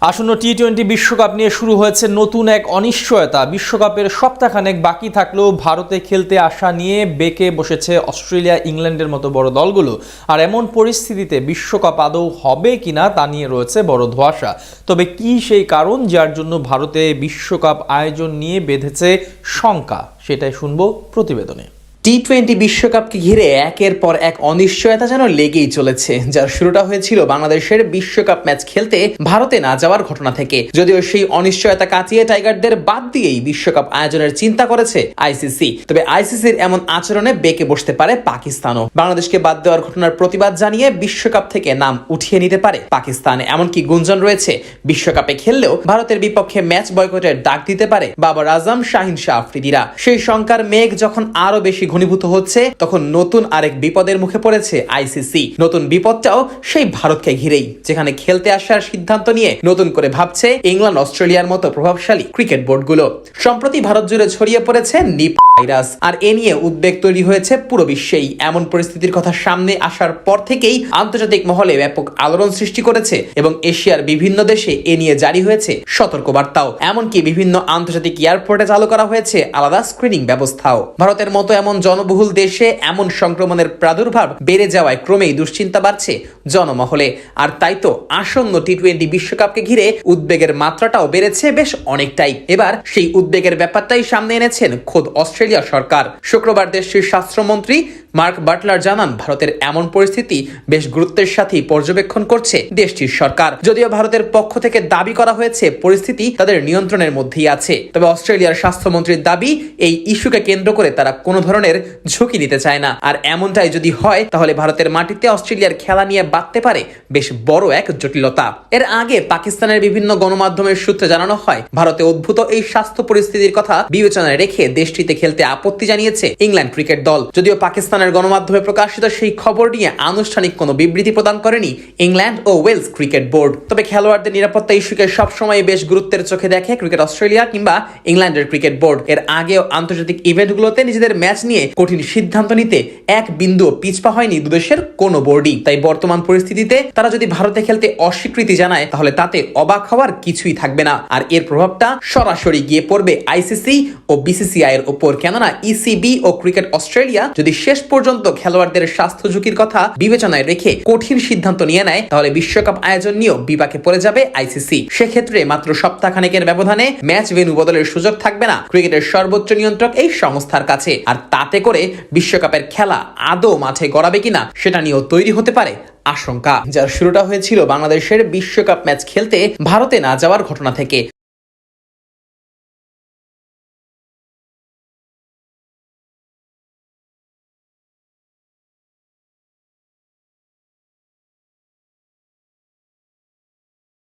আসন্ন টি-20 বিশ্বকাপ নিয়ে শুরু হয়েছে নতুন এক অনিশ্চয়তা। বিশ্বকাপের সপ্তাহখানেক বাকি থাকলেও ভারতে খেলতে আসা নিয়ে বেঁকে বসেছে অস্ট্রেলিয়া, ইংল্যান্ডের মতো বড় দলগুলো। আর এমন পরিস্থিতিতে বিশ্বকাপ আদৌ হবে কিনা তা নিয়ে রয়েছে বড় ধোঁয়াশা। তবে কি সেই কারণ যার জন্য ভারতে বিশ্বকাপ আয়োজন নিয়ে বেঁধেছে শঙ্কা, সেটাই শুনবো প্রতিবেদনে। টি-20 বিশ্বকাপকে ঘিরে একের পর এক অনিশ্চয়তা যেন লেগেই চলেছে, যার শুরুটা হয়েছিল বাংলাদেশের বিশ্বকাপ ম্যাচ খেলতে ভারতে না যাওয়ার ঘটনা থেকে। যদিও সেই অনিশ্চয়তা কাটিয়ে টাইগারদের বাদ দিয়েই বিশ্বকাপ আয়োজনের চিন্তা করেছে আইসিসি, তবে আইসিসির এমন আচরণে বেঁকে বসতে পারে পাকিস্তানও। বাংলাদেশকে বাদ দেওয়ার ঘটনার প্রতিবাদ জানিয়ে বিশ্বকাপ থেকে নাম উঠিয়ে নিতে পারে পাকিস্তান। এমনকি গুঞ্জন রয়েছে বিশ্বকাপে খেললেও ভারতের বিপক্ষে ম্যাচ বয়কটের ডাক দিতে পারে বাবর আজম, শাহিন শাহ আফ্রিদিরা। সেই শঙ্কার মেঘ যখন আরো বেশি ঘনীভূত হচ্ছে, তখন নতুন আরেক বিপদের মুখে পড়েছে আইসিসি। নতুন বিপদটাও সেই ভারতকে ঘিরেই, যেখানে খেলতে আসার সিদ্ধান্ত নিয়ে নতুন করে ভাবছে ইংল্যান্ড, অস্ট্রেলিয়ার মতো প্রভাবশালী ক্রিকেট বোর্ডগুলো। সম্প্রতি ভারত জুড়ে ছড়িয়ে পড়েছে নিপা ভাইরাস, আর এ নিয়ে উদ্বেগ তৈরি হয়েছে পুরো বিশ্বেই। এমন পরিস্থিতির কথা সামনে আসার পর থেকেই আন্তর্জাতিক মহলে ব্যাপক আলোড়ন সৃষ্টি করেছে এবং এশিয়ার বিভিন্ন দেশে এ নিয়ে জারি হয়েছে সতর্কবার্তাও। এমনকি বিভিন্ন আন্তর্জাতিক এয়ারপোর্টে চালু করা হয়েছে আলাদা স্ক্রিনিং ব্যবস্থাও। ভারতের মতো এমন জনবহুল দেশে এমন সংক্রমণের প্রাদুর্ভাব বেড়ে যাওয়ায় ক্রমেই দুশ্চিন্তা বাড়ছে জনমহলে। আর তাই তো আসন্ন টি-20 বিশ্বকাপকে ঘিরে উদ্বেগের মাত্রাটাও বেড়েছে বেশ অনেকটাই। এবার সেই উদ্বেগের ব্যাপারটাই সামনে এনেছেন খোদ অস্ট্রেলিয়া সরকার। শুক্রবার দেশটির স্বাস্থ্যমন্ত্রী মার্ক বাটলার জানান, ভারতের এমন পরিস্থিতি বেশ গুরুত্বের সাথেই পর্যবেক্ষণ করছে দেশটির সরকার। যদিও ভারতের পক্ষ থেকে দাবি করা হয়েছে পরিস্থিতি তাদের নিয়ন্ত্রণের মধ্যেই আছে, তবে অস্ট্রেলিয়ার স্বাস্থ্যমন্ত্রীর দাবি এই ইস্যুকে কেন্দ্র করে তারা কোনো ধরনের ঝুঁকি নিতে চায় না। আর এমনটাই যদি হয়, তাহলে ভারতের মাটিতে অস্ট্রেলিয়ার খেলা নিয়ে বাঁধতে পারে বেশ বড় এক জটিলতা। এর আগে পাকিস্তানের বিভিন্ন গণমাধ্যমের সূত্রে জানানো হয়, ভারতে উদ্ভূত এই স্বাস্থ্য পরিস্থিতির কথা বিবেচনায় রেখে দেশটিতে খেলতে আপত্তি জানিয়েছে ইংল্যান্ড ক্রিকেট দল। যদিও পাকিস্তানের গণমাধ্যমে প্রকাশিত সেই খবর নিয়ে আনুষ্ঠানিক কোনো বিবৃতি প্রদান করেনি ইংল্যান্ড ও ওয়েলস ক্রিকেট বোর্ড। তবে খেলোয়াড়দের নিরাপত্তা ইস্যুকে সবসময় বেশ গুরুত্বের চোখে দেখে ক্রিকেট অস্ট্রেলিয়া কিংবা ইংল্যান্ডের ক্রিকেট বোর্ড। এর আগেও আন্তর্জাতিক ইভেন্টগুলোতে নিজেদের ম্যাচ নিয়ে কঠিন সিদ্ধান্ত নিতে এক বিন্দুও পিছপা হয়নি দুদেশের কোনো বোর্ডই। তাই বর্তমান পরিস্থিতিতে তারা যদি ভারতে খেলতে অস্বীকৃতি জানায়, তাহলে তাতে অবাক হওয়ার কিছুই থাকবে না। আর এর প্রভাবটা সরাসরি গিয়ে পড়বে আইসিসি ও বিসিসিআই এর উপর। কেননা ইসিবি ও ক্রিকেট অস্ট্রেলিয়া যদি শেষ পর্যন্ত খেলোয়াড়দের স্বাস্থ্য ঝুঁকির কথা বিবেচনায় রেখে কঠিন সিদ্ধান্ত নিয়ে নেয়, তাহলে বিশ্বকাপ আয়োজন নিয়েও বিপাকে পড়ে যাবে আইসিসি। সেক্ষেত্রে মাত্র সপ্তাহখানেকের ব্যবধানে ম্যাচ ভেন্যু বদলের সুযোগ থাকবে না ক্রিকেটের সর্বোচ্চ নিয়ন্ত্রক এই সংস্থার কাছে। আর তাতে করে বিশ্বকাপের খেলা আদৌ মাঠে গড়াবে কিনা সেটা নিয়েও তৈরি হতে পারে আশঙ্কা। যার শুরুটা হয়েছিল বাংলাদেশের বিশ্বকাপ ম্যাচ খেলতে ভারতে না যাওয়ার ঘটনা থেকে।